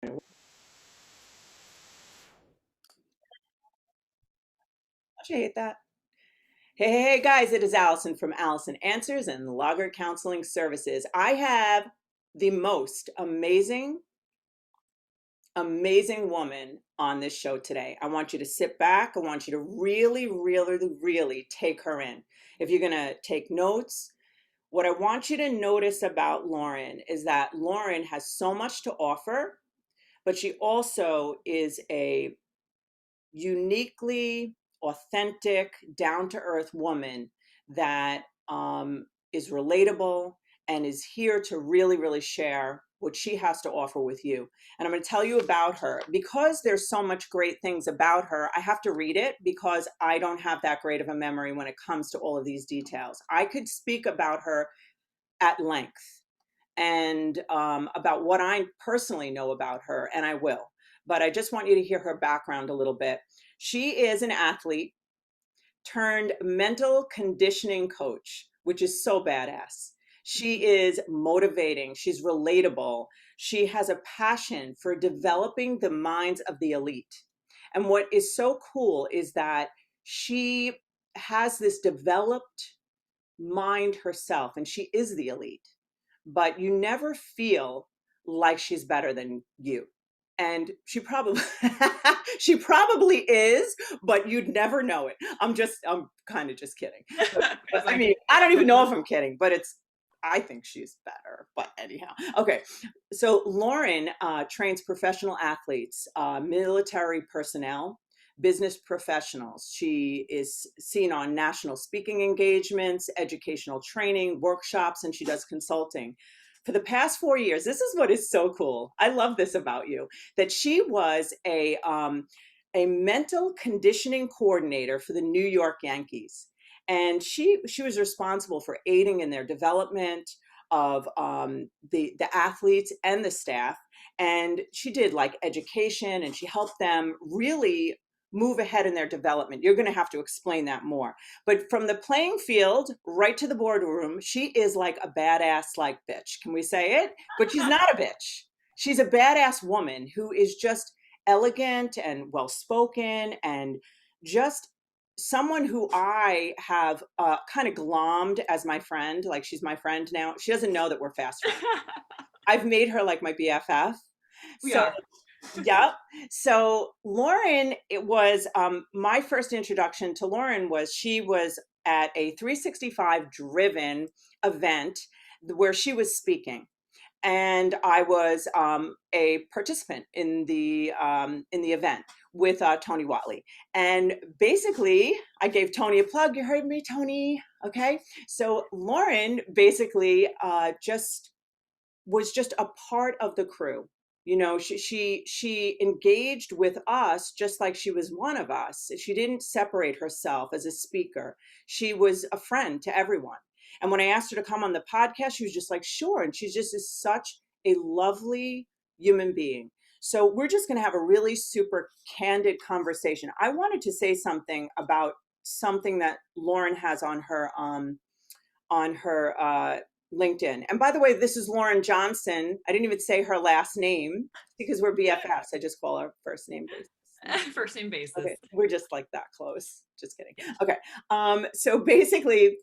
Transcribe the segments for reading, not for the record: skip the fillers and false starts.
Don't you hate that? Hey, guys, it is Allison from Allison Answers and Logger Counseling Services. I have the most amazing woman on this show today. I want you to sit back. I want you to really take her in. If you're going to take notes, what I want you to notice about Lauren is that Lauren has so much to offer, but she also is a uniquely authentic, down to earth woman that is relatable and is here to really share what she has to offer with you. And I'm going to tell you about her. Because there's so much great things about her, I have to read it because I don't have that great of a memory when it comes to all of these details. I could speak about her at length and about what I personally know about her, and I will. But I just want you to hear her background a little bit. She is an athlete turned mental conditioning coach, which is so badass. She is motivating, she's relatable, she has a passion for developing the minds of the elite. And what is so cool is that she has this developed mind herself, and she is the elite, but you never feel like she's better than you. And she probably she probably is, but you'd never know it. I'm kind of just kidding. But I mean, I don't even know if I'm kidding, but I think she's better. But anyhow, okay. So Lauren trains professional athletes, military personnel, business professionals. She is seen on national speaking engagements, educational training, workshops, and she does consulting. For the past 4 years, this is what is so cool. I love this about you, that she was a mental conditioning coordinator for the New York Yankees. And she was responsible for aiding in their development of the athletes and the staff. And she did like education, and she helped them really move ahead in their development. You're going to have to explain that more. But from the playing field right to the boardroom, she is like a badass like bitch. Can we say it? But she's not a bitch. She's a badass woman who is just elegant and well-spoken and just someone who I have kind of glommed as my friend. Like, she's my friend now. She doesn't know that we're fast friends. I've made her like my BFF. We So are. yeah. So Lauren, it was my first introduction to Lauren was she was at a 365 driven event where she was speaking. And I was a participant in the event with Tony Watley. And basically, I gave Tony a plug. You heard me, Tony. Okay. So Lauren basically just was just a part of the crew. You know, she engaged with us just like she was one of us. She didn't separate herself as a speaker. She was a friend to everyone. And when I asked her to come on the podcast, she was just like, sure. And she's just is such a lovely human being. So we're just going to have a really super candid conversation. I wanted to say something about something that Lauren has on her LinkedIn. And by the way, this is Lauren Johnson. I didn't even say her last name because we're BFFs. I just call her first name basis. First name basis. Okay, we're just like that close. Just kidding. Okay. So basically,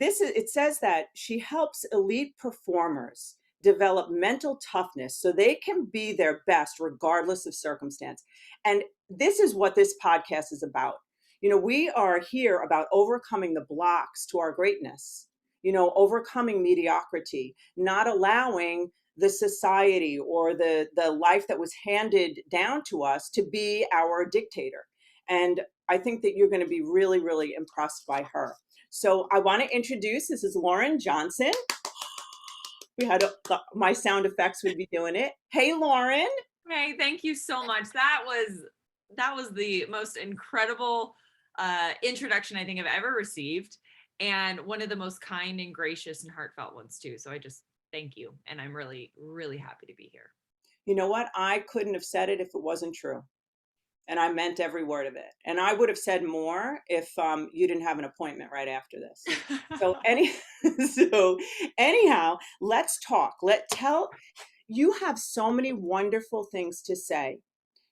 it says that she helps elite performers develop mental toughness so they can be their best regardless of circumstance. And this is what this podcast is about. You know, we are here about overcoming the blocks to our greatness, you know, overcoming mediocrity, not allowing the society or the life that was handed down to us to be our dictator. And I think that you're going to be really impressed by her. So I want to introduce, this is Lauren Johnson. We had my sound effects would be doing it. Hey, Lauren. Hey, thank you so much. That was the most incredible introduction I think I've ever received, and one of the most kind and gracious and heartfelt ones too. So I just thank you, and I'm really happy to be here. You know what? I couldn't have said it if it wasn't true. And I meant every word of it. And I would have said more if you didn't have an appointment right after this. So anyhow, let's talk. you have so many wonderful things to say.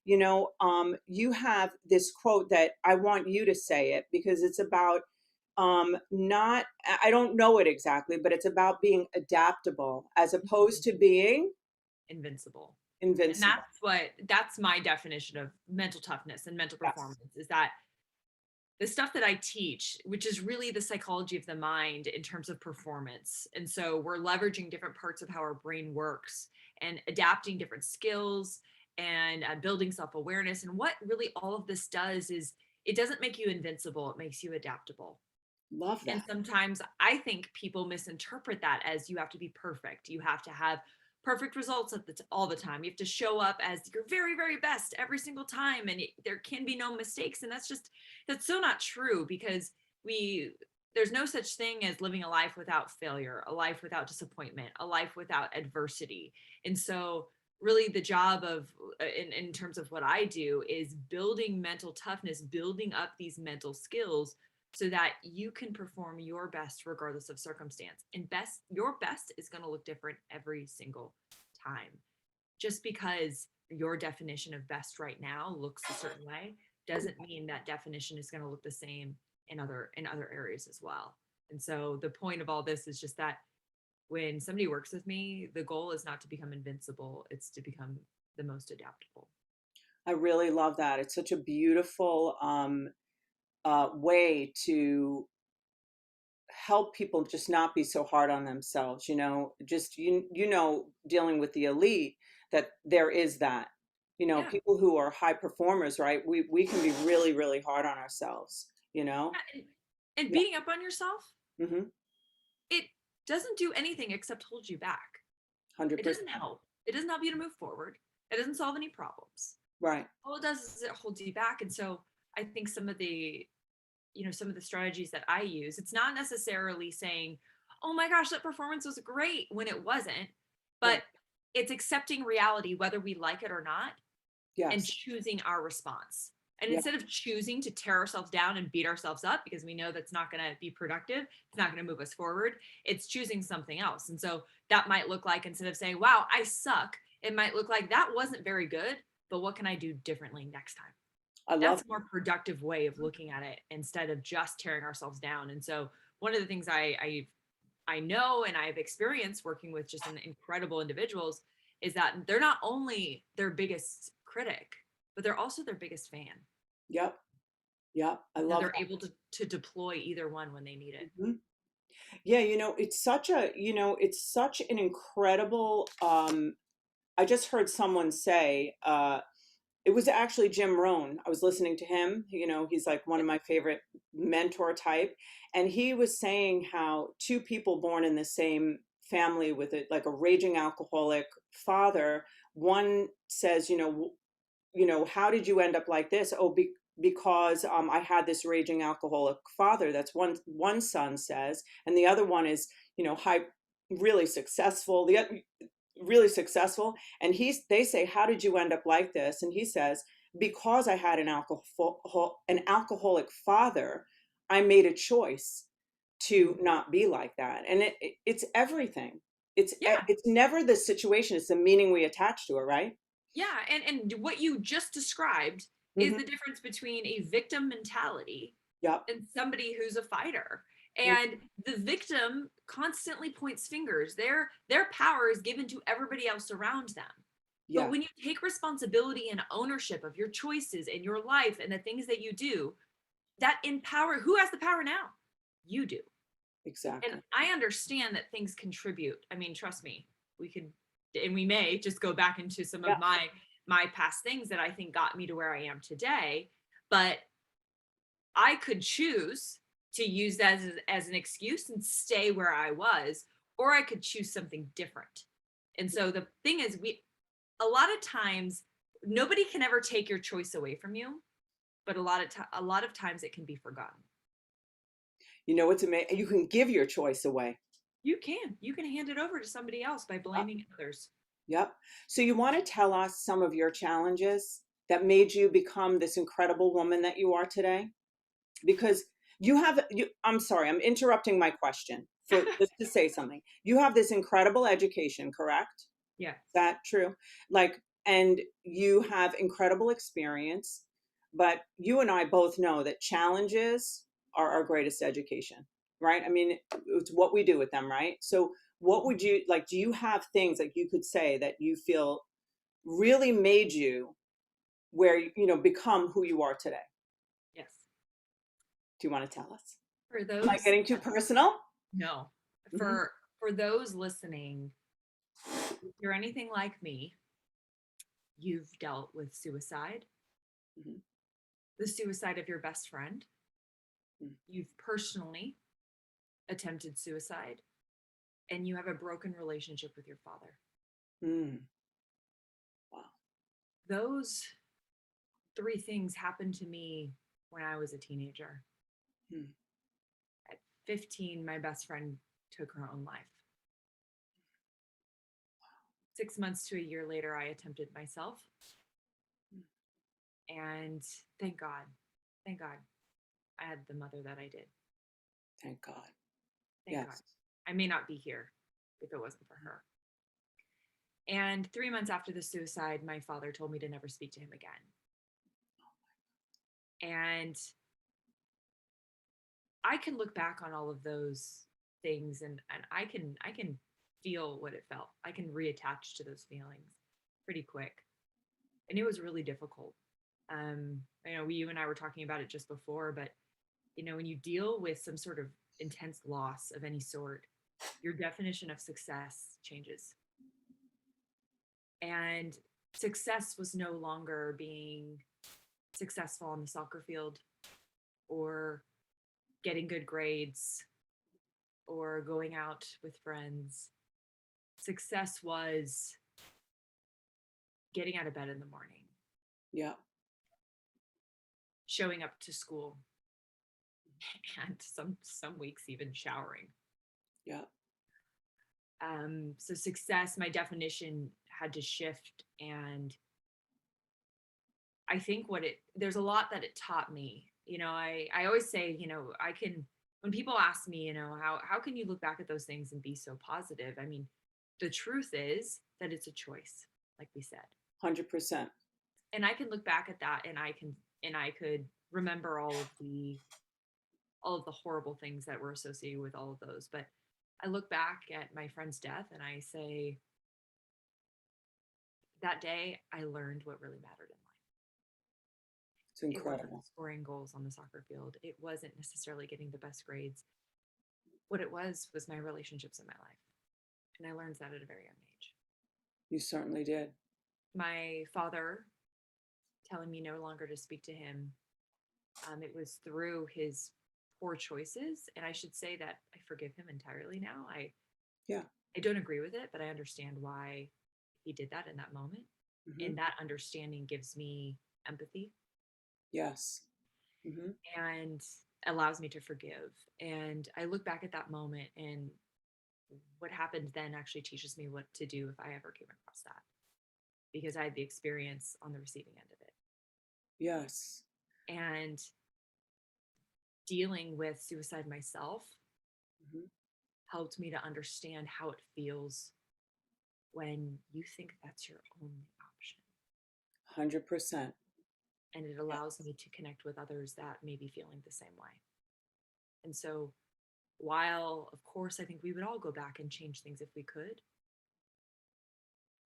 You have this quote that I want you to say it because it's about not, I don't know it exactly, but it's about being adaptable as opposed to being Invincible. And invincible. that's my definition of mental toughness and mental Yes. performance, is that the stuff that I teach, which is really the psychology of the mind in terms of performance. And so we're leveraging different parts of how our brain works and adapting different skills and building self awareness. And what really all of this does is it doesn't make you invincible, it makes you adaptable. Love And that. sometimes I think people misinterpret that as you have to be perfect. You have to have perfect results all the time. You have to show up as your very, very best every single time. And there can be no mistakes. And that's so not true, because there's no such thing as living a life without failure, a life without disappointment, a life without adversity. And so really the job of in terms of what I do is building mental toughness, building up these mental skills so that you can perform your best regardless of circumstance. And your best is going to look different every single time. Just because your definition of best right now looks a certain way doesn't mean that definition is going to look the same in other areas as well. And so the point of all this is just that when somebody works with me, the goal is not to become invincible, it's to become the most adaptable. I really love that. It's such a beautiful way to help people just not be so hard on themselves. Just dealing with the elite, that there is that. Yeah. People who are high performers, right? We can be really, really hard on ourselves. And Yeah. beating up on yourself, Mm-hmm. it doesn't do anything except hold you back. It 100%. doesn't help. It doesn't help you to move forward. It doesn't solve any problems. Right. All it does is it holds you back. And so I think some of the strategies that I use, it's not necessarily saying, oh my gosh, that performance was great when it wasn't, Right. but it's accepting reality, whether we like it or not, and Yes. choosing our response. And Yeah. instead of choosing to tear ourselves down and beat ourselves up because we know that's not going to be productive, it's not going to move us forward, it's choosing something else. And so that might look like, instead of saying, wow, I suck, it might look like that wasn't very good, but what can I do differently next time? I love That's a more productive way of looking at it instead of just tearing ourselves down. And so one of the things I know and I've experienced working with just an incredible individuals is that they're not only their biggest critic, but they're also their biggest fan. Yep. Yep. I So love they're able to deploy either one when they need it. that. Yeah, it's such an incredible I just heard someone say, it was actually Jim Rohn. I was listening to him. He's like one of my favorite mentor type. And he was saying how two people born in the same family with like a raging alcoholic father, one says, how did you end up like this? Oh, because I had this raging alcoholic father. That's one son says, and the other one is, high, really successful. Really successful, and they say, how did you end up like this? And he says, because I had an alcoholic father, I made a choice to not be like that. And it's everything. Yeah. It's never the situation, it's the meaning we attach to it, right? Yeah. And what you just described is Hmm. the difference between a victim mentality Yep. and somebody who's a fighter. Mm. And the victim constantly points fingers. Their power is given to everybody else around them. But Yeah. when you take responsibility and ownership of your choices and your life and the things that you do, that empower, who has the power now? You do. And Exactly. I understand that things contribute. I mean, trust me, we could, and we may just go back into some Yeah. of my past things that I think got me to where I am today. But I could choose to use that as an excuse and stay where I was, or I could choose something different. And so the thing is, a lot of times nobody can ever take your choice away from you, but a lot of times it can be forgotten. It's amazing, you can give your choice away. You can hand it over to somebody else by Yep. blaming others. Yep. So you want to tell us some of your challenges that made you become this incredible woman that you are today? Because I'm sorry, I'm interrupting my question for just to say something. You have this incredible education, correct? Yeah. That true? Like, and you have incredible experience, but you and I both know that challenges are our greatest education, right? I mean, it's what we do with them, right? So, what would you like? Do you have things like you could say that you feel really made you where you know become who you are today? Yes. Do you want to tell us? For Am I those, getting too personal? no. Hmm. For those listening, if you're anything like me, you've dealt with suicide, Hmm. the suicide of your best friend. You've personally attempted suicide, and you have a broken relationship with your father. Mm. Wow. Those three things happened to me when I was a teenager. Mm. At 15, my best friend took her own life. 6 months to a year later, I attempted myself. And thank God, I had the mother that I did. Thank God. Thank God. Yes. I may not be here if it wasn't for her. And 3 months after the suicide, my father told me to never speak to him again. And I can look back on all of those things, and I can feel what it felt. I can reattach to those feelings pretty quick. And it was really difficult. You and I were talking about it just before, but when you deal with some sort of intense loss of any sort, your definition of success changes. And success was no longer being successful on the soccer field or getting good grades or going out with friends. Success was getting out of bed in the morning, Yeah. showing up to school, and some weeks even showering. Yeah. So success, my definition had to shift, and I think there's a lot that it taught me. I always say, I can, when people ask me, how can you look back at those things and be so positive? I mean, the truth is that it's a choice, like we said. 100%. And I can look back at that, and I could remember all of the horrible things that were associated with all of those. But I look back at my friend's death and I say, that day I learned what really mattered in life. It's It wasn't incredible. scoring goals on the soccer field. It wasn't necessarily getting the best grades. What it was my relationships in my life. And I learned that at a very young age. You certainly did. My father telling me no longer to speak to him, it was through his poor choices. And I should say that I forgive him entirely now. Yeah. I don't agree with it, but I understand why he did that in that moment. Hmm. And that understanding gives me empathy Yes. Hmm. and allows me to forgive. And I look back at that moment, and what happened then actually teaches me what to do if I ever came across that, because I had the experience on the receiving end of it. Yes. And dealing with suicide myself Hmm. helped me to understand how it feels when you think that's your only option. 100%. And it Yeah. allows me to connect with others that may be feeling the same way. And so, while of course I think we would all go back and change things if we could,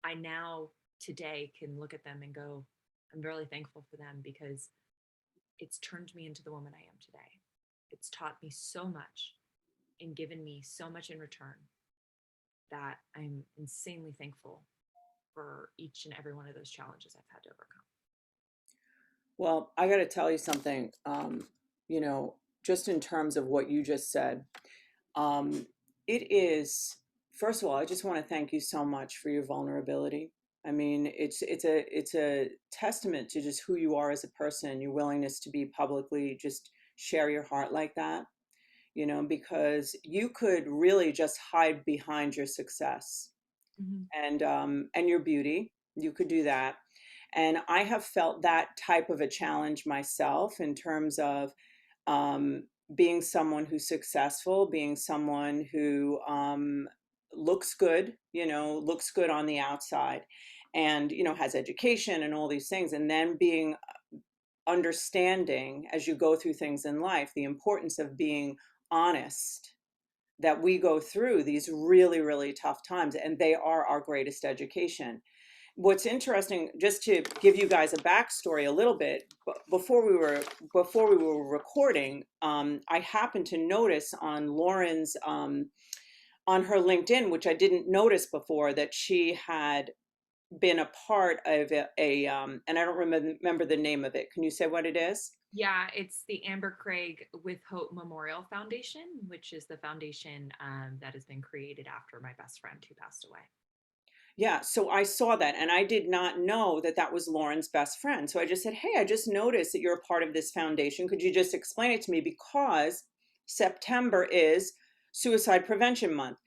I now today can look at them and go, I'm really thankful for them, because it's turned me into the woman I am today. It's taught me so much and given me so much in return that I'm insanely thankful for each and every one of those challenges I've had to overcome. Well, I got to tell you something. You know, just in terms of what you just said, um, it is. First of all, I just want to thank you so much for your vulnerability. I mean, it's a testament to just who you are as a person, your willingness to be publicly just share your heart like that. You know, because you could really just hide behind your success Mm-hmm. and your beauty. You could do that. And I have felt that type of a challenge myself in terms of um, being someone who's successful, being someone who looks good, looks good on the outside, and has education and all these things, and then being understanding as you go through things in life the importance of being honest, that we go through these really, really tough times, and they are our greatest education. What's interesting, just to give you guys a backstory a little bit, before we were recording, I happened to notice on Lauren's on her LinkedIn, which I didn't notice before, that she had been a part of and I don't remember the name of it. Can you say what it is? Yeah, it's the Amber Craig with Hope Memorial Foundation, which is the foundation that has been created after my best friend who passed away. Yeah, so I saw that and I did not know that that was Lauren's best friend. So I just said, "Hey, I just noticed that you're a part of this foundation. Could you just explain it to me? Because September is Suicide Prevention Month."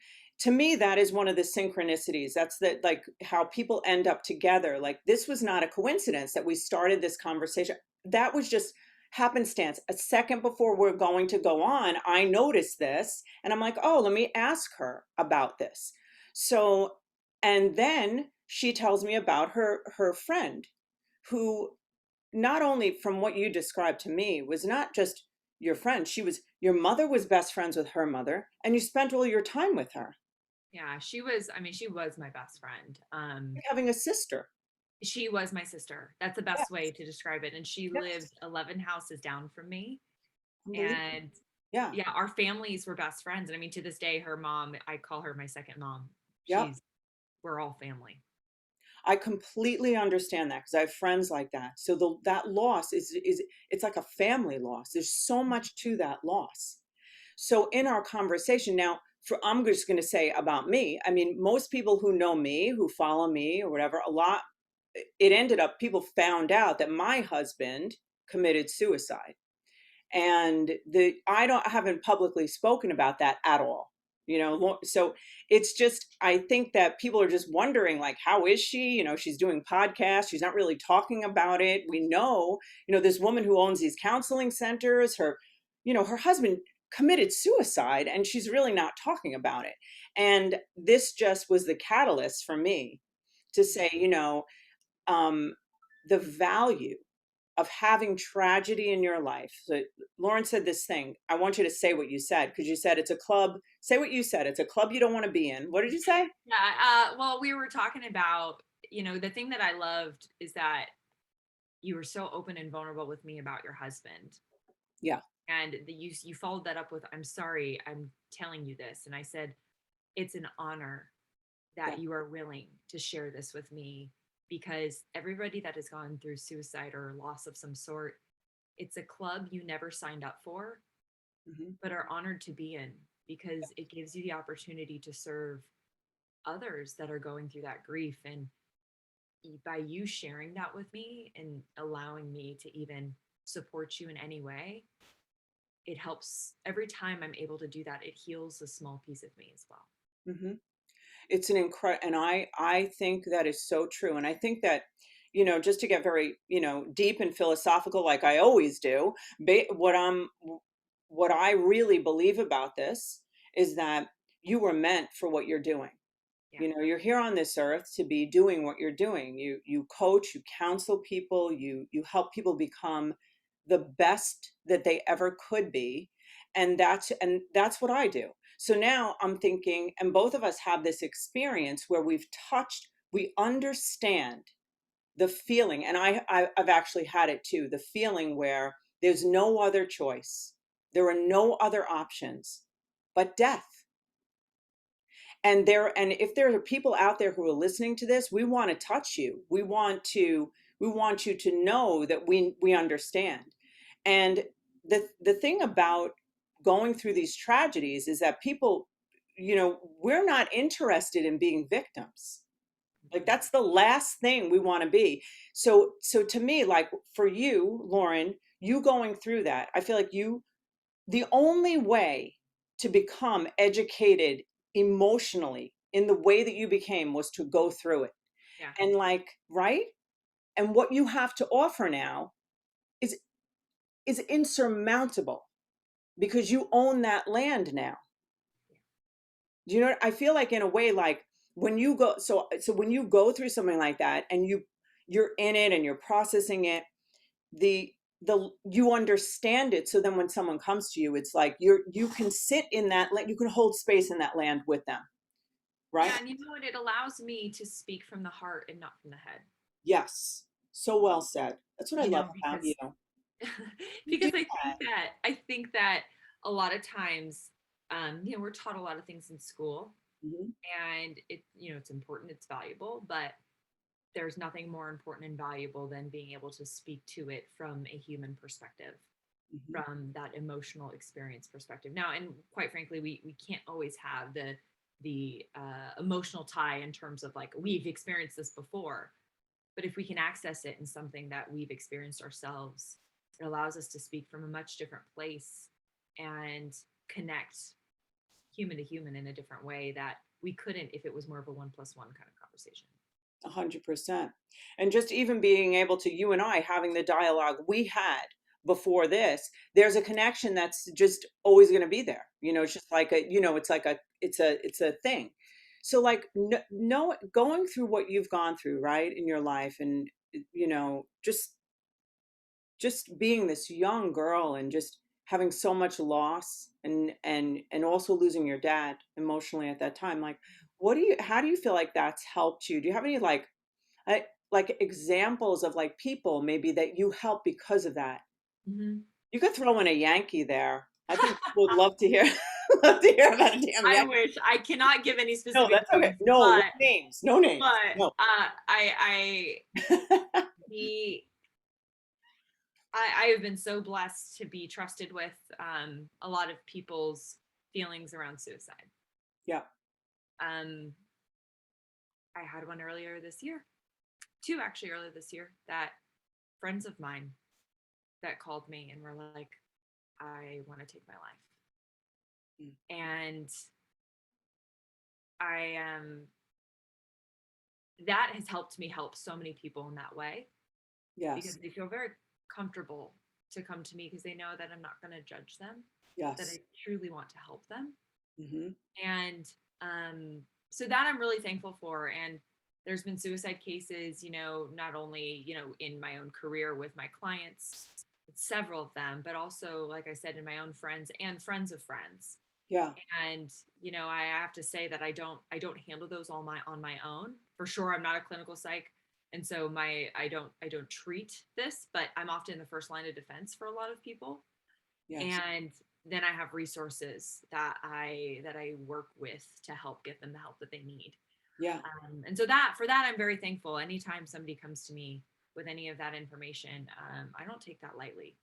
To me, that is one of the synchronicities. That's like how people end up together. Like, this was not a coincidence that we started this conversation. That was just happenstance. A second before we're going to go on, I noticed this and I'm like, "Oh, let me ask her about this." So, and then she tells me about her friend, who, not only from what you described to me, was not just your friend, your mother was best friends with her mother, and you spent all your time with her. Yeah, she was, I mean, she was my best friend. Like having a sister. She was my sister. That's the best way Yes. to describe it. And she Yes. lived 11 houses down from me. Unbelievable. And Yeah. yeah, our families were best friends. And I mean, to this day, her mom, I call her my second mom. Yep. She's, we're all family. I completely understand that because I have friends like that. So that loss is it's like a family loss. There's so much to that loss. So in our conversation now, I'm just going to say about me. I mean, most people who know me, who follow me or whatever, it ended up, people found out that my husband committed suicide. And I haven't publicly spoken about that at all. So it's just, I think that people are just wondering, like, how is she? She's doing podcasts, she's not really talking about it. We know, this woman who owns these counseling centers, her husband committed suicide, and she's really not talking about it. And this just was the catalyst for me to say, um, the value of having tragedy in your life. So Lauren said this thing. I want you to say what you said, because you said it's a club. Say what you said. It's a club you don't want to be in. What did you say? Yeah. Well, we were talking about, the thing that I loved is that you were so open and vulnerable with me about your husband. Yeah. And you followed that up with, "I'm sorry, I'm telling you this." And I said, "It's an honor Yeah. that you are willing to share this with me, because everybody that has gone through suicide or loss of some sort, it's a club you never signed up for, Hmm. but are honored to be in, because it gives you the opportunity to serve others that are going through that grief. And by you sharing that with me and allowing me to even support you in any way, it helps. Every time I'm able to do that, it heals a small piece of me as well." Hmm. It's an incredible, and I think that is so true. And I think that, just to get very, deep and philosophical, like I always do, what I really believe about this is that you were meant for what you're doing. Yeah. You're here on this earth to be doing what you're doing. You coach, you counsel people, you help people become the best that they ever could be. And that's what I do. So now I'm thinking, and both of us have this experience where we understand the feeling, and I've actually had it too, the feeling where there's no other choice. There are no other options but death. And if there are people out there who are listening to this, we want to touch you. We want you to know that we understand. And the thing about going through these tragedies is that people, we're not interested in being victims. Like, Mhm. that's the last thing we want to be. So to me, like, for you, Lauren, you going through that, I feel like the only way to become educated emotionally in the way that you became was to go through it. Yeah. And, like, right? And what you have to offer now is is insurmountable, because you own that land now. Do you know, I feel like in a way, like when you go, so when you go through something like that and you're in it and you're processing it, the you understand it. So then when someone comes to you, it's like you can sit in that, you can hold space in that land with them, right? Yeah, and you know what? It allows me to speak from the heart and not from the head. Yes. So well said. That's what I You love know, about you. because You do because I think that. that I think that a lot of times, we're taught a lot of things in school, Hmm. and it's important, it's valuable, but there's nothing more important and valuable than being able to speak to it from a human perspective, Hmm. from that emotional experience perspective. Now, and quite frankly, we can't always have the emotional tie in terms of like we've experienced this before, but if we can access it in something that we've experienced ourselves, it allows us to speak from a much different place and connect human to human in a different way that we couldn't if it was more of a 1+1 kind of conversation. 100%. And just even being able to, you and I having the dialogue we had before this, there's a connection that's just always going to be there. It's just like it's like it's a thing. So like no, going through what you've gone through, right, in your life, and just being this young girl and just having so much loss, and also losing your dad emotionally at that time, like how do you feel like that's helped you? Do you have any like examples of like people maybe that you help because of that? Mm-hmm. You could throw in a Yankee there. I think people would love to hear love to hear about a damn I Yankee. wish I cannot give any No, specific that's okay. names, No, no names. No but names. No. I the I have been so blessed to be trusted with a lot of people's feelings around suicide. Yeah. Um, I had one earlier this year, two actually earlier this year, that friends of mine that called me and were like, I want to take my life. Mm. And I that has helped me help so many people in that way because Yes. they feel very comfortable to come to me because they know that I'm not going to judge them, that I Yes. truly want to help them. Hmm. And so that I'm really thankful for. And there's been suicide cases, not only, in my own career with my clients, several of them, but also, like I said, in my own friends and friends of friends. Yeah. And I have to say that I don't handle those all on my own. For sure, I'm not a clinical psych, and so my I don't treat this, but I'm often the first line of defense for a lot of people. Yes. And then I have resources that I work with to help get them the help that they need. Yeah. And so that for that I'm very thankful. Anytime somebody comes to me with any of that information, I don't take that lightly.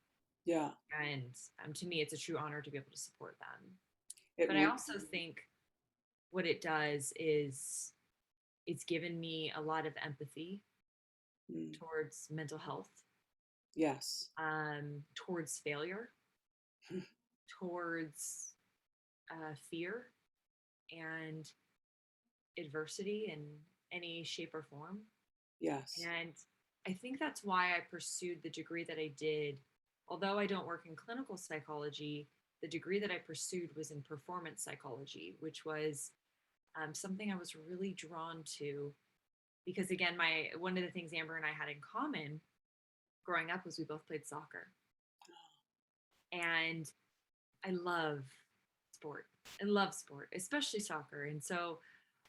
Yeah. And to me, it's a true honor to be able to support them. It But I really. also think what it does is it's given me a lot of empathy Mm. towards mental health, Yes. towards failure, towards fear and adversity in any shape or form. Yes. And I think that's why I pursued the degree that I did. Although I don't work in clinical psychology, the degree that I pursued was in performance psychology, which was something I was really drawn to because again, my one of the things Amber and I had in common growing up was we both played soccer, and I love sport. I love sport, especially soccer. And so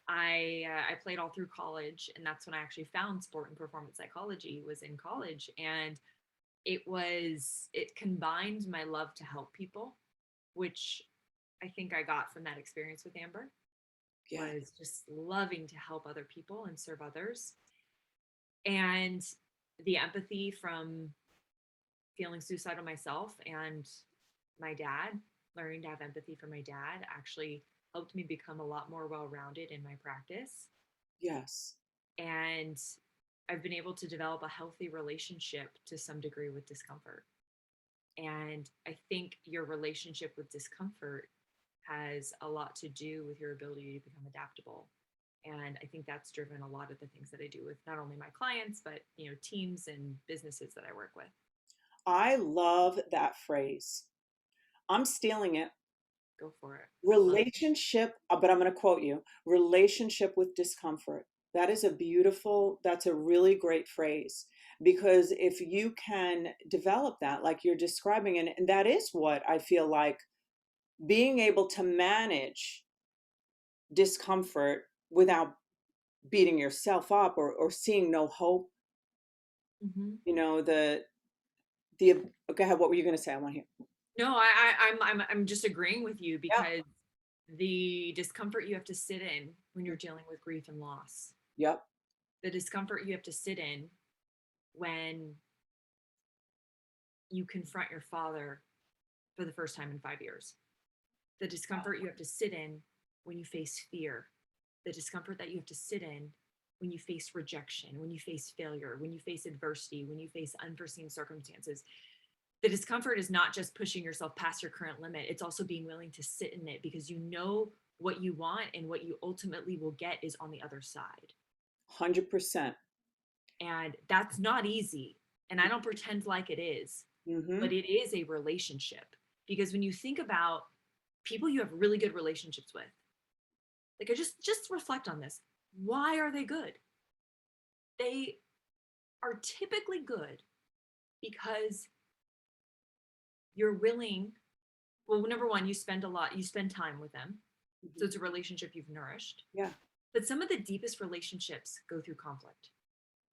I played all through college, and that's when I actually found sport and performance psychology was in college, and it combined my love to help people, which I think I got from that experience with Amber, Yeah. was just loving to help other people and serve others, and the empathy from feeling suicidal myself and my dad, learning to have empathy for my dad actually helped me become a lot more well-rounded in my practice. Yes. And I've been able to develop a healthy relationship to some degree with discomfort. And I think your relationship with discomfort has a lot to do with your ability to become adaptable. And I think that's driven a lot of the things that I do with not only my clients, but teams and businesses that I work with. I love that phrase. I'm stealing it. Go for it. I love it. Relationship, but I'm going to quote you, relationship with discomfort. That is a beautiful, that's a really great phrase. Because if you can develop that, like you're describing, and that is what I feel like, being able to manage discomfort without beating yourself up, or seeing no hope, Hmm. you know, the, go ahead, what were you going to say? I want to hear. No, I'm just agreeing with you Yeah. because the discomfort you have to sit in when you're dealing with grief and loss, Yep. the discomfort you have to sit in when you confront your father for the first time in 5 years, the discomfort you have to sit in when you face fear, the discomfort that you have to sit in when you face rejection, when you face failure, when you face adversity, when you face unforeseen circumstances. The discomfort is not just pushing yourself past your current limit, it's also being willing to sit in it because you know what you want and what you ultimately will get is on the other side. 100%. And that's not easy. And I don't pretend like it is, Mm-hmm. but it is a relationship. Because when you think about people you have really good relationships with, like I just reflect on this. Why are they good? They are typically good because you're willing, well, number one, you spend a lot, you spend time with them. So Mm-hmm. it's a relationship you've nourished. Yeah. But some of the deepest relationships go through conflict.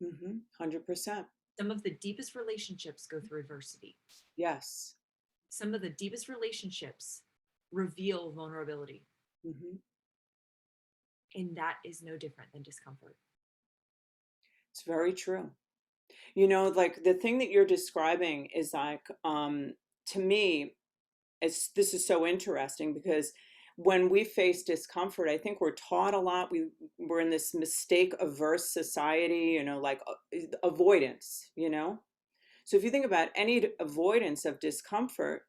Mm-hmm. 100%. Some of the deepest relationships go through adversity. Yes. Some of the deepest relationships reveal vulnerability. Mm-hmm. And that is no different than discomfort. It's very true. You know, like the thing that you're describing is like, to me, this is so interesting because when we face discomfort, I think we're taught a lot. We're in this mistake averse society, you know, like avoidance, you know. So if you think about any avoidance of discomfort,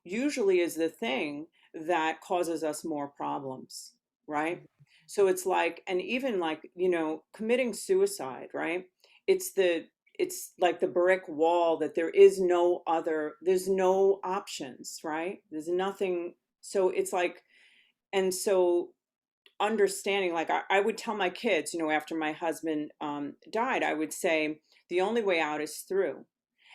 usually is the thing that causes us more problems, right? So it's like, and even like, you know, committing suicide, right? It's the, it's like the brick wall that there is no other, there's no options, right? There's nothing. So it's like, and so understanding, like I would tell my kids, you know, after my husband died, I would say, the only way out is through.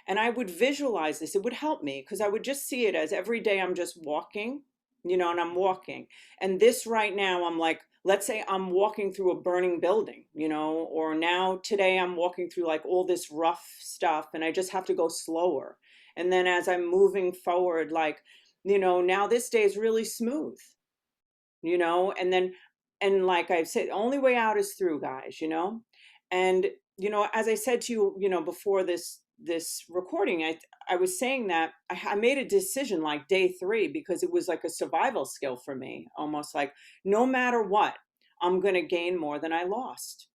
And I would visualize this. It would help me because I would just see it as every day I'm just walking, you know, and I'm walking. And this right now, I'm like, let's say I'm walking through a burning building, you know, or now today I'm walking through like all this rough stuff and I just have to go slower. And then as I'm moving forward, like, you know, now this day is really smooth, you know, and then, and like I've said, the only way out is through, guys, you know. And you know, as I said to you, you know, before this recording, I was saying that I made a decision like day 3 because it was like a survival skill for me, almost like no matter what, I'm going to gain more than I lost.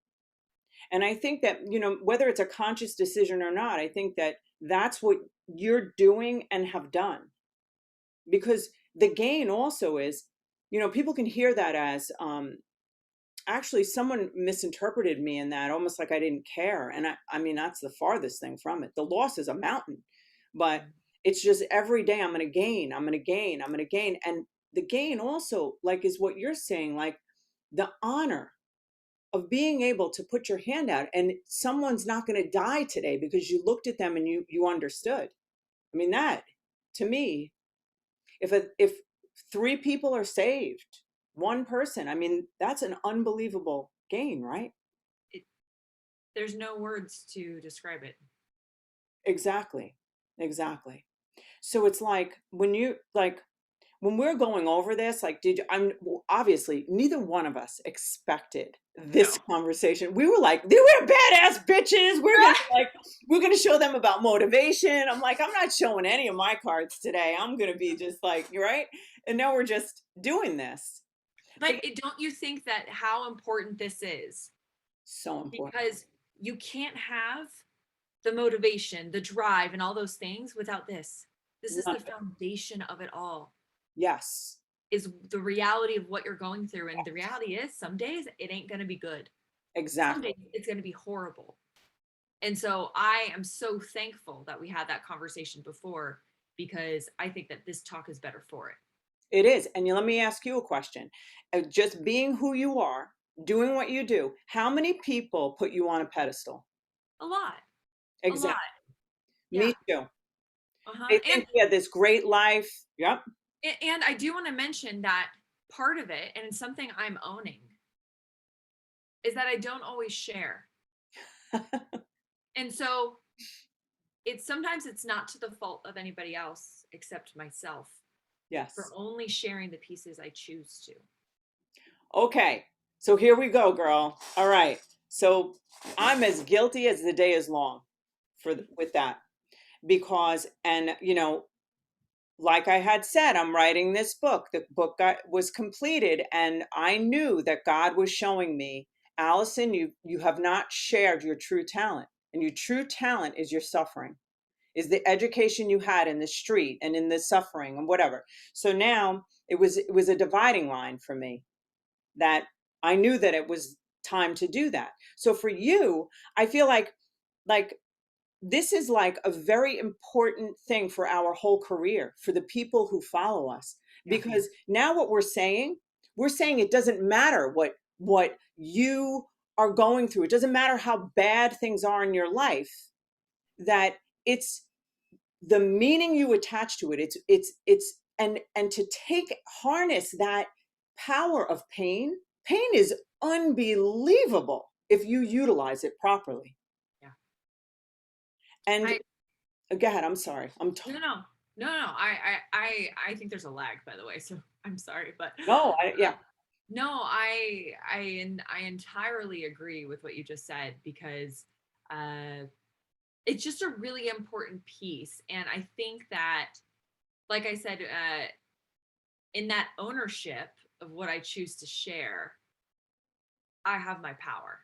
And I think that, you know, whether it's a conscious decision or not, I think that that's what you're doing and have done. Because the gain also is, you know, people can hear that as, actually someone misinterpreted me in that, almost like I didn't care. And I mean, that's the farthest thing from it. The loss is a mountain, but it's just every day I'm going to gain, I'm going to gain, I'm going to gain. And the gain also, like, is what you're saying, like the honor of being able to put your hand out and someone's not going to die today because you looked at them and you understood. I mean, that to me, if 3 people are saved, one person, I mean, that's an unbelievable gain, right? It, there's no words to describe it. Exactly. Exactly. So it's like when you like when we're going over this, like, did you, I'm well, obviously neither one of us expected this No. conversation. We were like, we're badass bitches. We're gonna show them about motivation. I'm like, I'm not showing any of my cards today. I'm gonna be just like, you're right. And now we're just doing this. But But don't you think that how important this is? so important. Because you can't have the motivation, the drive, and all those things without this. This is None the of it. foundation of it all, Yes, is the reality of what you're going through. And the reality is, some days it ain't going to be good, some exactly. days it's going to be horrible. And so I am so thankful that we had that conversation before because I think that this talk is better for it. It is. And let me ask you a question. Just being who you are, doing what you do, how many people put you on a pedestal? A lot, a lot. Exactly. Yeah. Me too. Uh-huh. They think we had this great life. Yep. And I do want to mention that part of it, and it's something I'm owning, is that I don't always share. And so it's sometimes it's not to the fault of anybody else except myself for Yes. only sharing the pieces I choose to. Okay. So here we go, girl. All right. So I'm as guilty as the day is long with that because, and like I had said, I'm writing this book. The was completed, and I knew that God was showing me, Allison, you have not shared your true talent, and your true talent is your suffering, is the education you had in the street and in the suffering and whatever. So now it was a dividing line for me that I knew that it was time to do that. So for you, I feel like this is like a very important thing for our whole career, for the people who follow us, Yeah. because now what we're saying it doesn't matter what you are going through. It doesn't matter how bad things are in your life, that it's the meaning you attach to it. It's and to take harness that power of pain. Pain is unbelievable if you utilize it properly. Yeah. And I go ahead. I'm sorry. no no no no no. I think there's a lag, by the way, so I'm sorry, but No, yeah. no, I entirely agree with what you just said because uh it's just a really important piece. And I think that, like I said, in that ownership of what I choose to share, I have my power.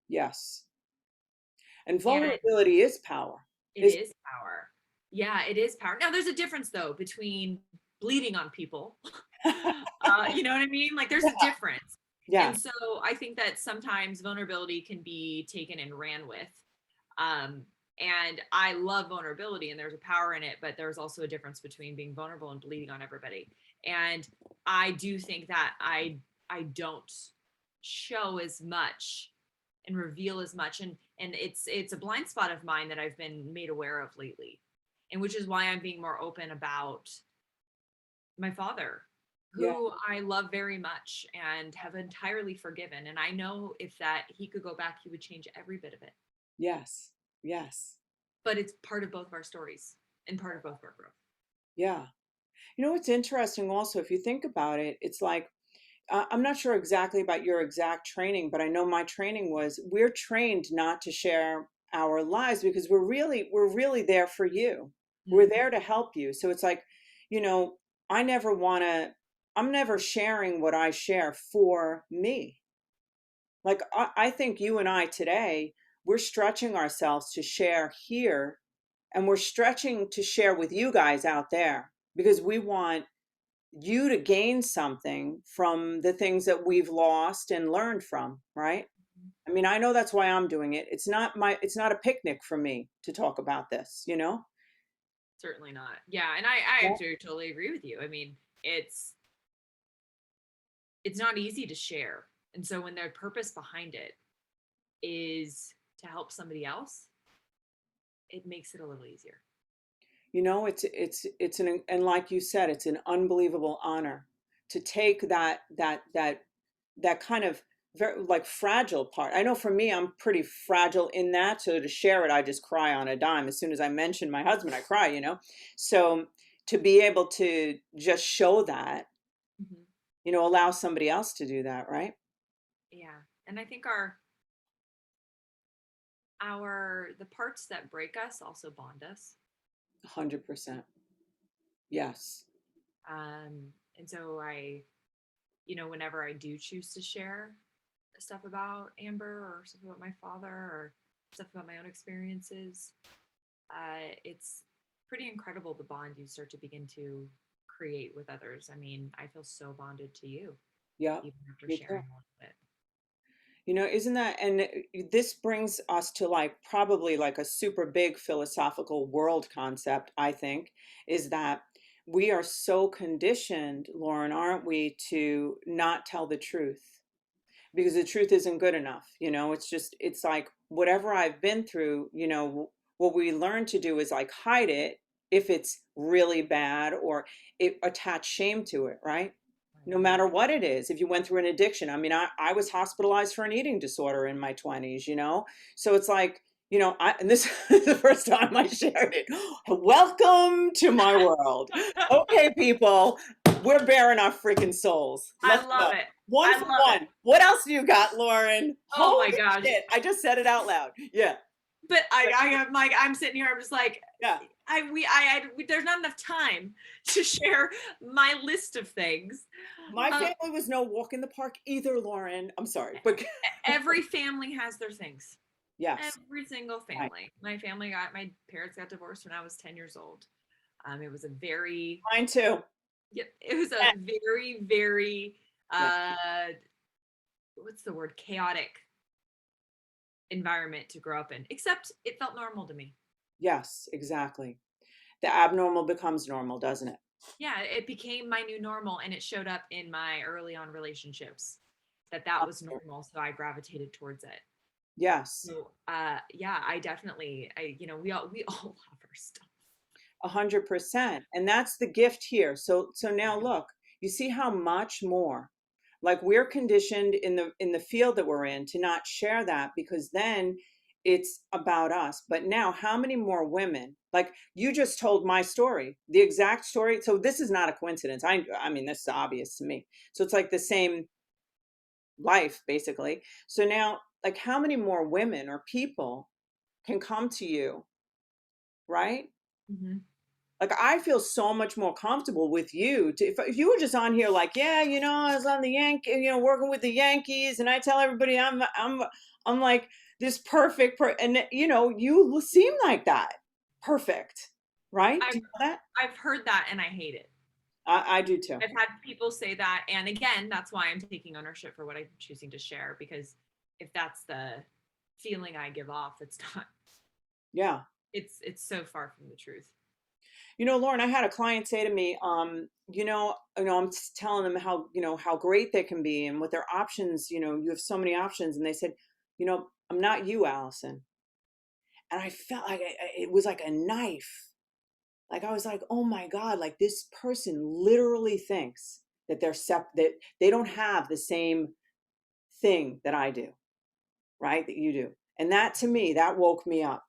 Yes. And And vulnerability is power. it Is is power. Yeah, it is power. Now, there's a difference, though, between bleeding on people. You know what I mean? Like, there's a yeah, difference. yeah, And so I think that sometimes vulnerability can be taken and ran with. Um, and I love vulnerability and there's a power in it, but there's also a difference between being vulnerable and bleeding on everybody. And I do think that I don't show as much and reveal as much, and it's a blind spot of mine that I've been made aware of lately, and which is why I'm being more open about my father, yeah, who I love very much and have entirely forgiven. And I know if that he could go back, he would change every bit of it. yes, yes, But it's part of both of our stories and part of both of our growth. yeah. What's interesting also, if you think about it, it's like I'm not sure exactly about your exact training, but I know my training was we're trained not to share our lives because we're really there for you. We're Mm-hmm. there to help you. So it's like, you know, I never want to I'm never sharing what I share for me. Like I think you and I today, we're stretching ourselves to share here and we're stretching to share with you guys out there because we want you to gain something from the things that we've lost and learned from, right? I mean, I know that's why I'm doing it. It's not a picnic for me to talk about this. Certainly not. Yeah, and I Yeah. do totally agree with you. I mean, it's it's not easy to share. And so when their purpose behind it is to help somebody else, it makes it a little easier. It's an and like you said, it's an unbelievable honor to take that kind of very like fragile part. I know for me, I'm pretty fragile in that. So to share it, I just cry on a dime. As soon as I mention my husband, I cry. So to be able to just show that, Hmm. allow somebody else to do that, right? Yeah. And I think our the parts that break us also bond us. 100%. Yes. And so whenever I do choose to share stuff about Amber or stuff about my father or stuff about my own experiences, it's pretty incredible the bond you start to begin to create with others. I mean, I feel so bonded to you, Yeah. even after Me too. sharing a little bit. Isn't that, and this brings us to like probably like a super big philosophical world concept, I think, is that we are so conditioned, Lauren, aren't we, to not tell the truth because the truth isn't good enough. It's just, it's like whatever I've been through, what we learn to do is like hide it if it's really bad, or it attach shame to it, right? No Right. matter what it is. If you went through an addiction, I mean, I was hospitalized for an eating disorder in my 20s, so it's like, and this is the first time I shared it. Welcome to my world. Okay, people, we're bearing our freaking souls. I Let's go. love it. One I for love it. one. What else do you got, Lauren? Oh Holy my gosh. shit. I just said it out loud. Yeah. But I'm like, I'm sitting here, I'm just like, Yeah. there's not enough time to share my list of things. My Um, family was no walk in the park either, Lauren. I'm sorry, but every family has their things. yes. Every single Right. family. My parents got divorced when I was 10 years old. It was a very, Mine too. yeah, it was a Yeah. very, very, Yeah. what's the word? Chaotic environment to grow up in, except it felt normal to me. Yes, exactly. The abnormal becomes normal, doesn't it? Yeah, it became my new normal, and it showed up in my early on relationships that was normal. So I gravitated towards it. Yes, So yeah, I definitely, we all have our stuff. 100%. And that's the gift here. So now look, you see how much more, like we're conditioned in the field that we're in to not share that because then it's about us. But now how many more women, like you just told my story, the exact story. So this is not a coincidence. I mean, this is obvious to me. So it's like the same life basically. So now, like how many more women or people can come to you, right? Mhm. Like I feel so much more comfortable with you. If you were just on here like, yeah, I was on the working with the Yankees, and I tell everybody I'm like this and you seem like that, perfect, right? Do I've you know that? I've heard that and I hate it. I do too. I've had people say that, and again, that's why I'm taking ownership for what I'm choosing to share, because if that's the feeling I give off, it's not. Yeah. It's so far from the truth. Lauren, I had a client say to me, I'm telling them how great they can be and what their options, you have so many options. And they said, I'm not you, Allison. And I felt like it was like a knife. Like I was like, oh my God, like this person literally thinks that that they don't have the same thing that I do, right? That you do. And that to me, that woke me up.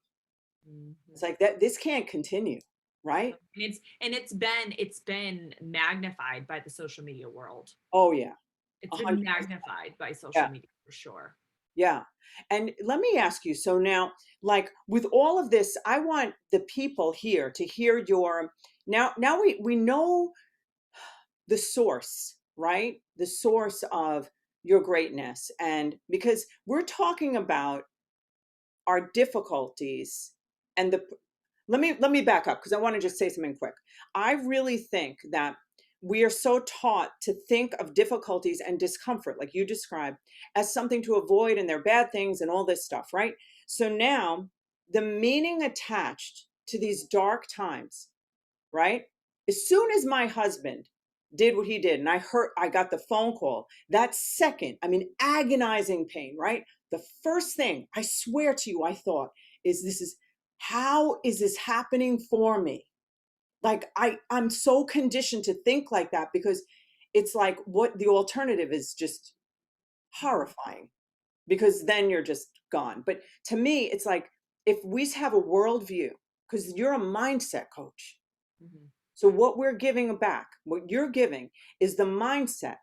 It's Mhm. like that this can't continue, right? It's been magnified by the social media world. Oh yeah. It's been 100%. magnified by social Yeah. media for sure. Yeah. And let me ask you, so now, like with all of this, I want the people here to hear now we know the source, right? The source of your greatness. And because we're talking about our difficulties and the let me back up because I want to just say something quick. I really think that we are so taught to think of difficulties and discomfort, like you described, as something to avoid and they're bad things and all this stuff, right? So now the meaning attached to these dark times, right? As soon as my husband did what he did and I got the phone call, that second, I mean, agonizing pain, right? The first thing I swear to you, I thought how is this happening for me? Like I'm so conditioned to think like that because it's like what the alternative is just horrifying because then you're just gone. But to me, it's like if we have a worldview, because you're a mindset coach, Mhm. so what we're giving back, what you're giving is the mindset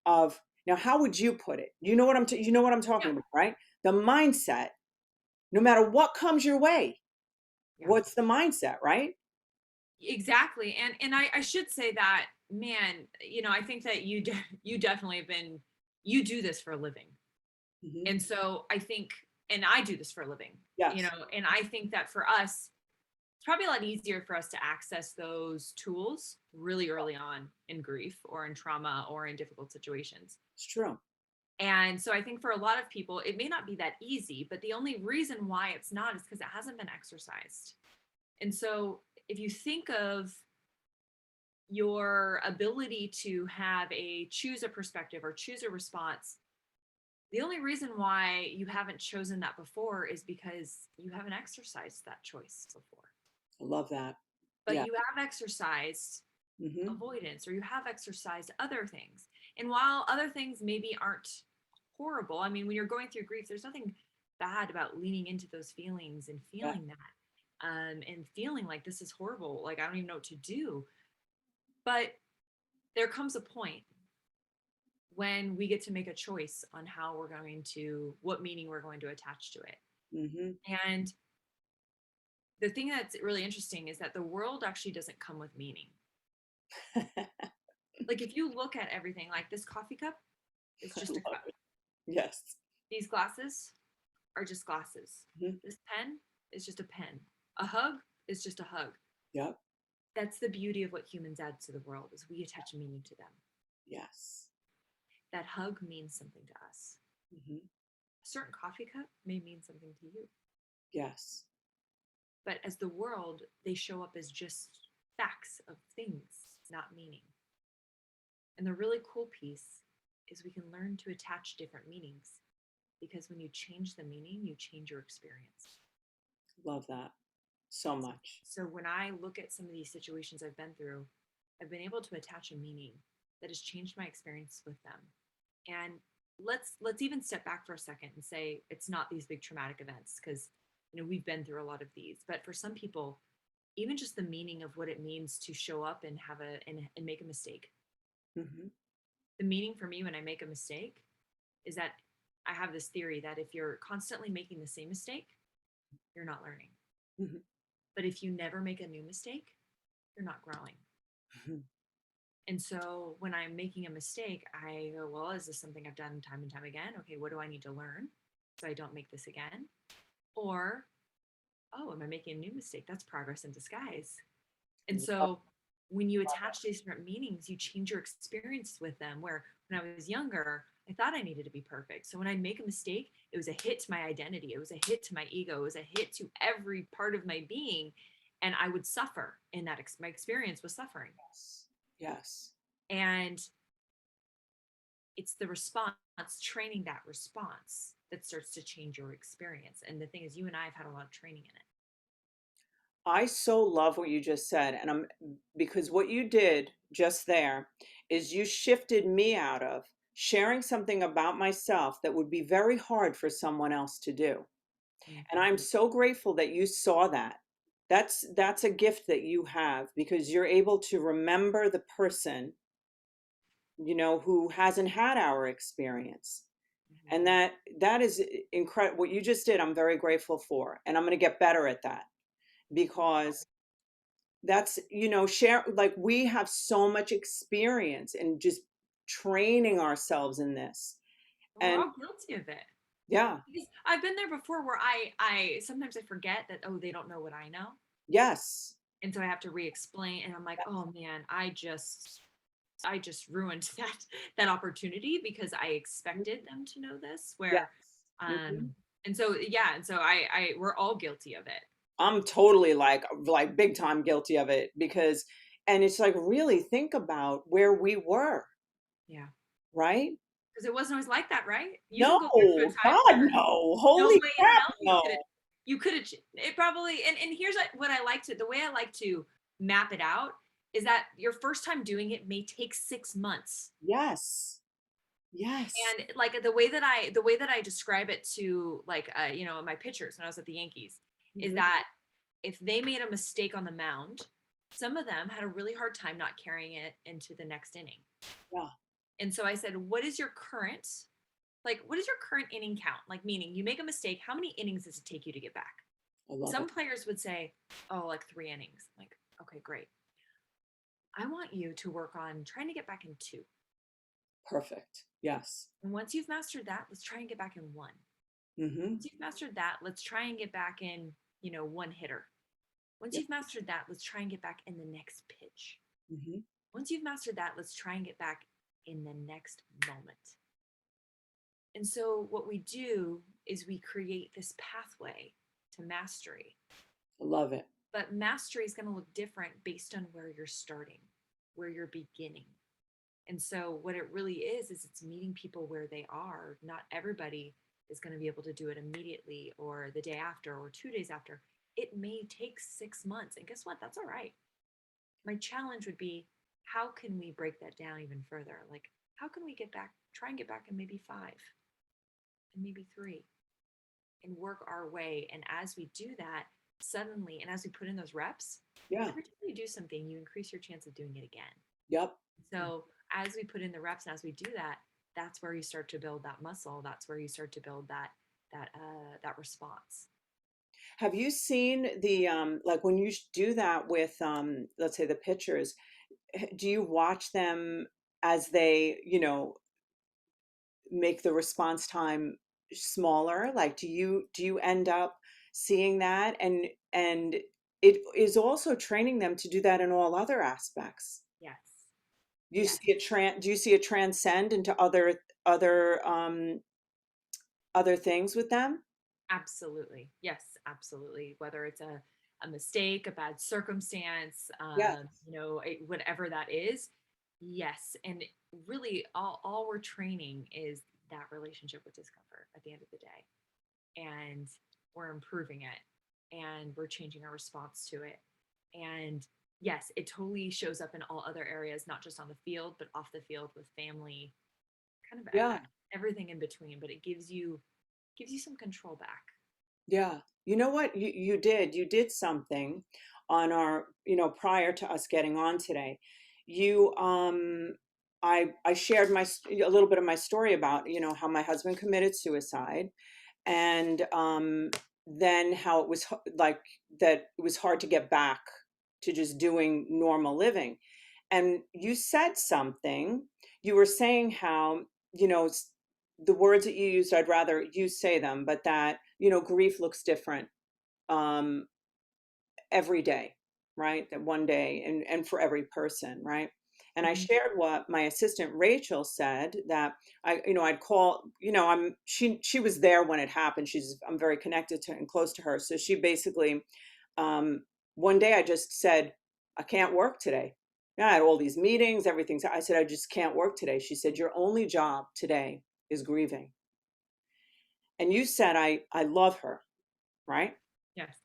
of now how would you put it? You know what I'm Yeah, talking about, right? The mindset, no matter what comes your way, yeah, what's the mindset, right? exactly. And I should say that, man, I think that you definitely have been, you do this for a living. Hmm. And so I think, and I do this for a living, Yes, and I think that for us, it's probably a lot easier for us to access those tools really early on in grief or in trauma or in difficult situations. it's true. And so I think for a lot of people, it may not be that easy, but the only reason why it's not is because it hasn't been exercised. And so if you think of your ability to have a choose a perspective or choose a response, the only reason why you haven't chosen that before is because you haven't exercised that choice before. I love that. But Yeah. you have exercised Hmm. avoidance, or you have exercised other things. And while other things maybe aren't horrible, I mean, when you're going through grief, there's nothing bad about leaning into those feelings and Yeah. feeling that, and feeling like this is horrible. Like, I don't even know what to do. But there comes a point when we get to make a choice on how we're going to, what meaning we're going to attach to it. Hmm. And the thing that's really interesting is that the world actually doesn't come with meaning. Like, if you look at everything, like this coffee cup is I just a love cup. it. Yes. These glasses are just glasses. Hmm. This pen is just a pen. A hug is just a hug. Yep. That's the beauty of what humans add to the world, is we attach meaning to them. Yes. That hug means something to us. Hmm. A certain coffee cup may mean something to you. Yes. But as the world, they show up as just facts of things, not meaning. And the really cool piece is we can learn to attach different meanings, because when you change the meaning, you change your experience. Love that so much. So when I look at some of these situations I've been through, I've been able to attach a meaning that has changed my experience with them. And let's even step back for a second and say it's not these big traumatic events, because we've been through a lot of these. But for some people, even just the meaning of what it means to show up and have and make a mistake. Hmm. The meaning for me when I make a mistake is that I have this theory that if you're constantly making the same mistake, you're not learning. Hmm. But if you never make a new mistake, you're not growing. And so when I'm making a mistake, I go, well, is this something I've done time and time again? Okay, what do I need to learn so I don't make this again? Or, oh, am I making a new mistake? That's progress in disguise. And Love, so when you love attach these different meanings, you change your experience with them. Where when I was younger, I thought I needed to be perfect. So when I make a mistake, it was a hit to my identity. It was a hit to my ego. It was a hit to every part of my being. And I would suffer in that. My experience was suffering. Yes. Yes. And it's the response, training that response, that starts to change your experience. And the thing is, you and I have had a lot of training in it. I so love what you just said. And I'm because what you did just there is you shifted me out of sharing something about myself that would be very hard for someone else to do. And Mm-hmm. I'm so grateful that you saw that. That's a gift that you have, because you're able to remember the person, who hasn't had our experience. And Mm-hmm. that is incredible. What you just did, I'm very grateful for. And I'm going to get better at that, because that's, share, like, we have so much experience in just training ourselves in this. We're And all guilty of it. yeah, Because I've been there before, where I sometimes I forget that, oh, they don't know what I know. yes, And so I have to re-explain, and I'm like, oh man, I just ruined that opportunity because I expected them to know this. yes. Where Mhm. and so yeah, and so I we're all guilty of it. I'm totally like big time guilty of it, because and it's like, really think about where we were, Yeah. right? Because it wasn't always like that, right? You can No, go back to a time God, where no. no Holy way in crap, hell no. you could have it probably. And here's what I like to, the way I like to map it out is that your first time doing it may take 6 months. Yes. Yes. And like the way that I describe it to, like, my pitchers when I was at the Yankees, is Mhm. that if they made a mistake on the mound, some of them had a really hard time not carrying it into the next inning. Yeah, And so I said, what is your current inning count? Like, meaning you make a mistake, how many innings does it take you to get back? I love Some it. players would say, oh, like 3 innings. I'm like, okay, great. I want you to work on trying to get back in two. Perfect. Yes. And once you've mastered that, let's try and get back in one. Hmm. Once you've mastered that, let's try and get back in, one hitter. Once Yeah. you've mastered that, let's try and get back in the next pitch. Hmm. Once you've mastered that, let's try and get back in the next moment. And so what we do is we create this pathway to mastery. I love it. But mastery is going to look different based on where you're starting. where you're beginning. And so what it really is it's meeting people where they are. Not everybody is going to be able to do it immediately or the day after or 2 days after. It may take 6 months. And guess what? That's all right. My challenge would be, how can we break that down even further? Like, how can we get back, try and get back in maybe 5 and maybe 3 and work our way. And as we do that, suddenly, and as we put in those reps, Yeah. every time you do something, you increase your chance of doing it again. Yep. So as we put in the reps and as we do that, that's where you start to build that muscle. That's where you start to build that response. Have you seen the like when you do that with let's say the pitchers, do you watch them as they, make the response time smaller? Like do you end up seeing that? And it is also training them to do that in all other aspects. Yes. You Yes. see it do you see it transcend into other things with them? Absolutely. Yes, absolutely. Whether it's a mistake, a bad circumstance, Yeah. whatever that is. Yes. And really all we're training is that relationship with discomfort at the end of the day. And we're improving it and we're changing our response to it. And yes, it totally shows up in all other areas, not just on the field, but off the field with family, kind of Yeah. everything in between. But it gives you some control back. Yeah. You know what you did something on our, prior to us getting on today. You I shared a little bit of my story about, how my husband committed suicide, and then how it was like that it was hard to get back to just doing normal living. And you said something. You were saying how, the words that you used, I'd rather you say them, but that, grief looks different um, every day, right? That one day, and for every person, right? And I Mhm. shared what my assistant Rachel said, that I'd call, she was there when it happened. I'm very connected to and close to her. So she basically, um, one day I just said, I can't work today. Yeah, I had all these meetings, everything. So I said, I just can't work today. She said, your only job today is grieving. And you said, I love her, right? Yes.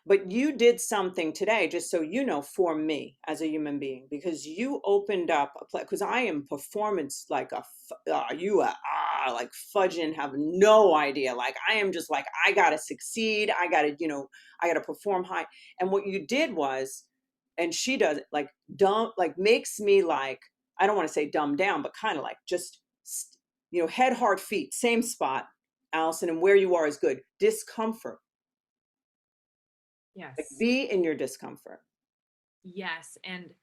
But you did something today, just so you know, for me as a human being, because you opened up a place. Because I am performance like like fudging, have no idea. Like I am just like, I gotta succeed. I gotta perform high. And what you did was, and she does it like dumb, like makes me like, I don't want to say dumb down, but kind of like just, head, heart, feet, same spot, Allison, and where you are is good. Discomfort, like Yes. be in your discomfort. Yes. And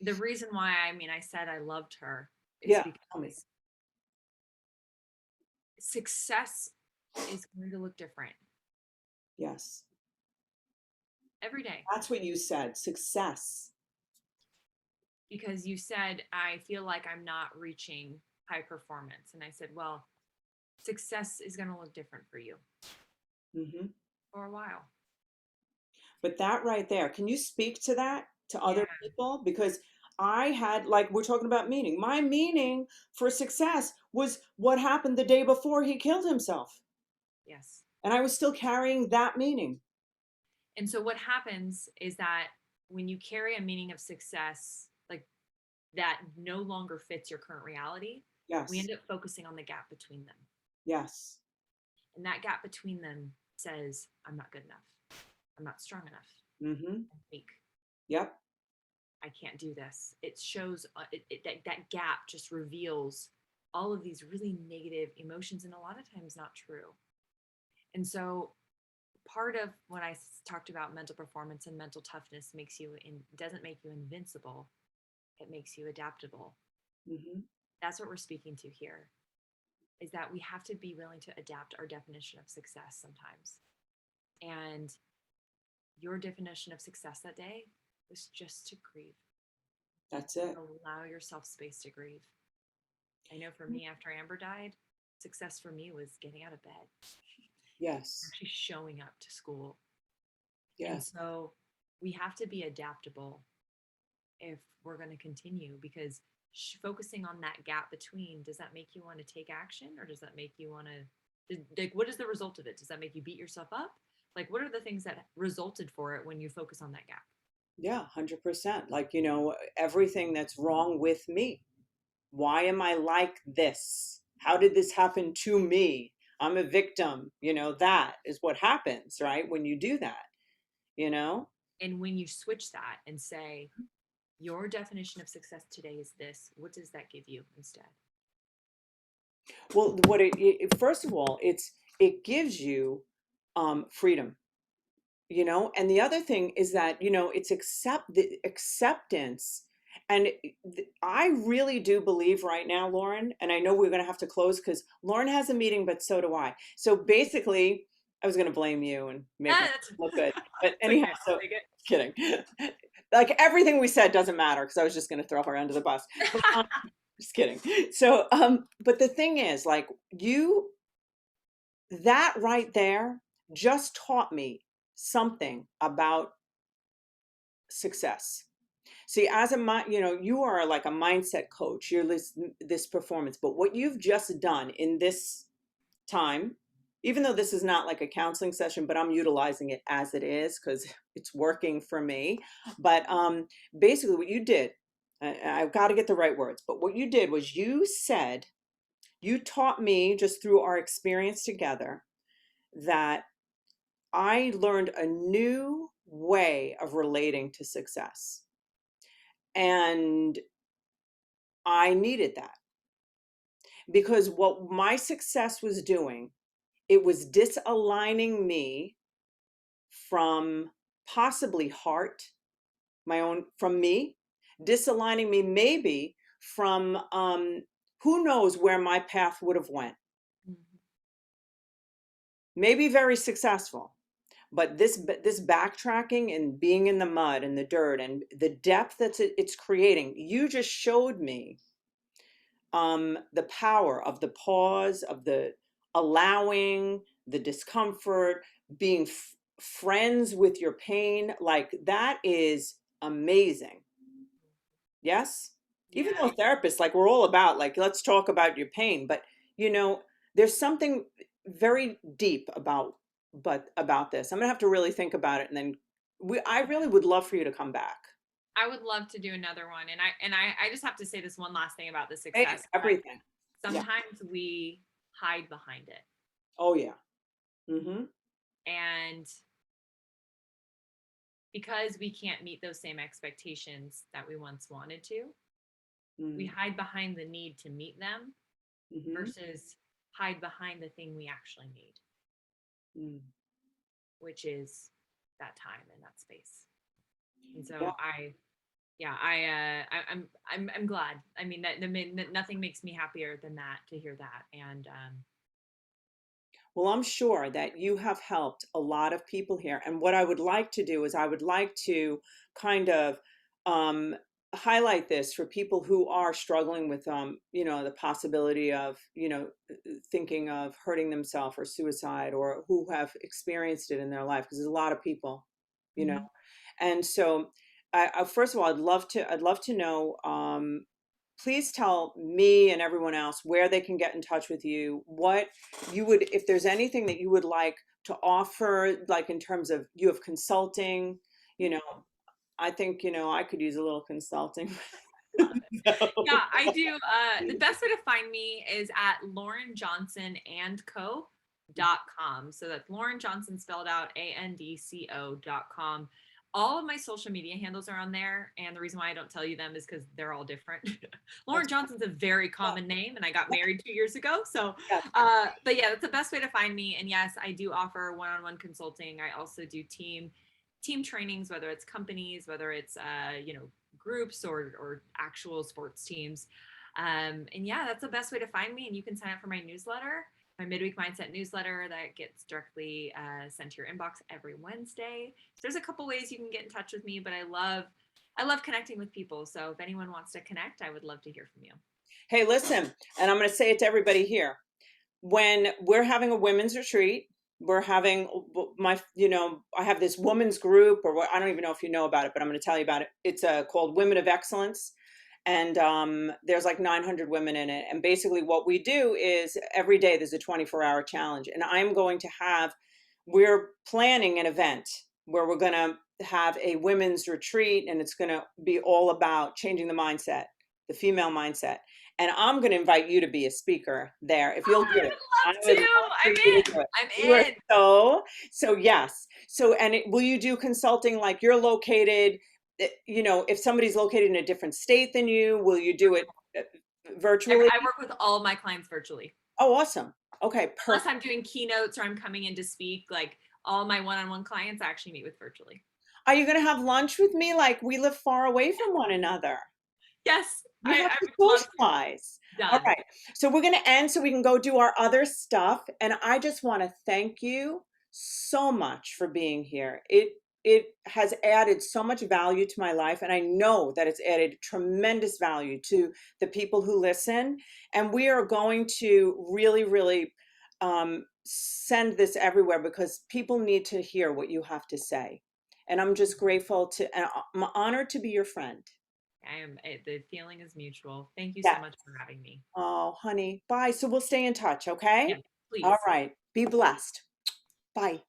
the reason why, I mean, I said I loved her is Yeah, tell me. because success is going to look different Yes. every day. That's what you said. Success. Because you said, I feel like I'm not reaching high performance. And I said, well, success is going to look different for you Hmm. for a while. But that right there, can you speak to that to Yeah. other people? Because I had, like, we're talking about meaning. My meaning for success was what happened the day before he killed himself. Yes. And I was still carrying that meaning. And so what happens is that when you carry a meaning of success, like that no longer fits your current reality, we Yes. end up focusing on the gap between them. Yes. And that gap between them says, I'm not good enough. I'm not strong enough. Hmm. I'm weak. Yep. I can't do this. It shows that gap just reveals all of these really negative emotions, and a lot of times not true. And so part of when I talked about mental performance and mental toughness doesn't make you invincible. It makes you adaptable. Hmm. That's what we're speaking to here, is that we have to be willing to adapt our definition of success sometimes. And your definition of success that day was just to grieve, That's it. allow yourself space to grieve. I know for me, after Amber died, success for me was getting out of bed, Yes. actually showing up to school. And Yes. so we have to be adaptable if we're going to continue, because focusing on that gap between, does that make you want to take action, or does that make you want to, like, what is the result of it? Does that make you beat yourself up? Like, what are the things that resulted for it when you focus on that gap? Yeah, 100%. Like, everything that's wrong with me. Why am I like this? How did this happen to me? I'm a victim. That is what happens, right? When you do that, you know? And when you switch that and say, your definition of success today is this, what does that give you instead? Well, first of all, it gives you freedom, and the other thing is that, it's the acceptance. And I really do believe right now, Lauren, and I know we're going to have to close because Lauren has a meeting, but so do I. So basically, I was going to blame you and make Yeah, myself look good. But it's okay. anyhow, I'll so take it. kidding. Like everything we said doesn't matter because I was just going to throw her under the bus. But, just kidding. So, but the thing is, like, that right there just taught me something about success. See, as you are like a mindset coach. You're this performance, but what you've just done in this time, even though this is not like a counseling session, but I'm utilizing it as it is because it's working for me. But basically, what you did, I've got to get the right words, but what you did was you taught me just through our experience together that I learned a new way of relating to success. And I needed that because what my success was doing, it was disaligning me from possibly heart, from me, disaligning me maybe from who knows where my path would have went. Mhm. Maybe very successful. But this backtracking and being in the mud and the dirt and the depth it's creating, you just showed me the power of the pause, of the allowing, the discomfort, being friends with your pain. Like that is amazing. Yes? Even Yeah. though therapists, like we're all about like, let's talk about your pain, but there's something very deep about this. I'm gonna have to really think about it and then I really would love for you to come back. I would love to do another one. And I just have to say this one last thing about the Hey, success, that everything. Yeah. sometimes we hide behind it. Oh yeah. Mm-hmm. And because we can't meet those same expectations that we once wanted to, we Mm-hmm. hide behind the need to meet them Mm-hmm. versus hide behind the thing we actually need, Mm. which is that time and that space. And Yeah. so I'm glad. I mean, that nothing makes me happier than that, to hear that. And Well, I'm sure that you have helped a lot of people here. And what I would like to do is I would like to kind of um, highlight this for people who are struggling with, the possibility of, thinking of hurting themselves or suicide or who have experienced it in their life, because there's a lot of people, you know. mhm. And so, first of all, I'd love to know. Please tell me and everyone else where they can get in touch with you, what you would, if there's anything that you would like to offer, like in terms of you have consulting, you know, I think, I could use a little consulting. Love it. So, Yeah, I do. The best way to find me is at laurenjohnsonandco.com. So that's Lauren Johnson spelled out ANDCO.com. All of my social media handles are on there. And the reason why I don't tell you them is because they're all different. Lauren that's, Johnson's a very yeah, common name, and I got married 2 years ago. So, yeah. but yeah, that's the best way to find me. And yes, I do offer one-on-one consulting. I also do team trainings, whether it's companies, whether it's groups or actual sports teams. And yeah, that's the best way to find me. And you can sign up for my newsletter, my midweek mindset newsletter that gets directly sent to your inbox every Wednesday. So there's a couple ways you can get in touch with me, but I love connecting with people. So if anyone wants to connect, I would love to hear from you. Hey, listen, and I'm going to say it to everybody here. When we're having a women's retreat, we're having my, I have this women's group, or what, I don't even know if you know about it, but I'm going to tell you about it. It's called Women of Excellence. And there's like 900 women in it. And basically, what we do is every day there's a 24-hour challenge. And we're planning an event where we're going to have a women's retreat, and it's going to be all about changing the mindset, the female mindset. And I'm going to invite you to be a speaker there if you'll do I it. I would would love to. love for I'm you to in. do it. You are I'm in. so yes. So, and will you do consulting like you're located, if somebody's located in a different state than you, will you do it uh, virtually? I work with all of my clients virtually. Oh, awesome. Okay, Unless perfect. I'm doing keynotes or I'm coming in to speak, like all my one-on-one clients I actually meet with virtually. Are you going to have lunch with me? Like, we live far away from one another. Yes, We have I to would love to. socialize. All Done. right. So we're going to end so we can go do our other stuff. And I just want to thank you so much for being here. It has added so much value to my life, and I know that it's added tremendous value to the people who listen. And we are going to really, really send this everywhere because people need to hear what you have to say. And I'm just grateful and I'm honored to be your friend. The feeling is mutual. Thank you so Yeah. much for having me. Oh, honey. Bye. So we'll stay in touch, okay? Yes, All please. right. Be blessed. Bye.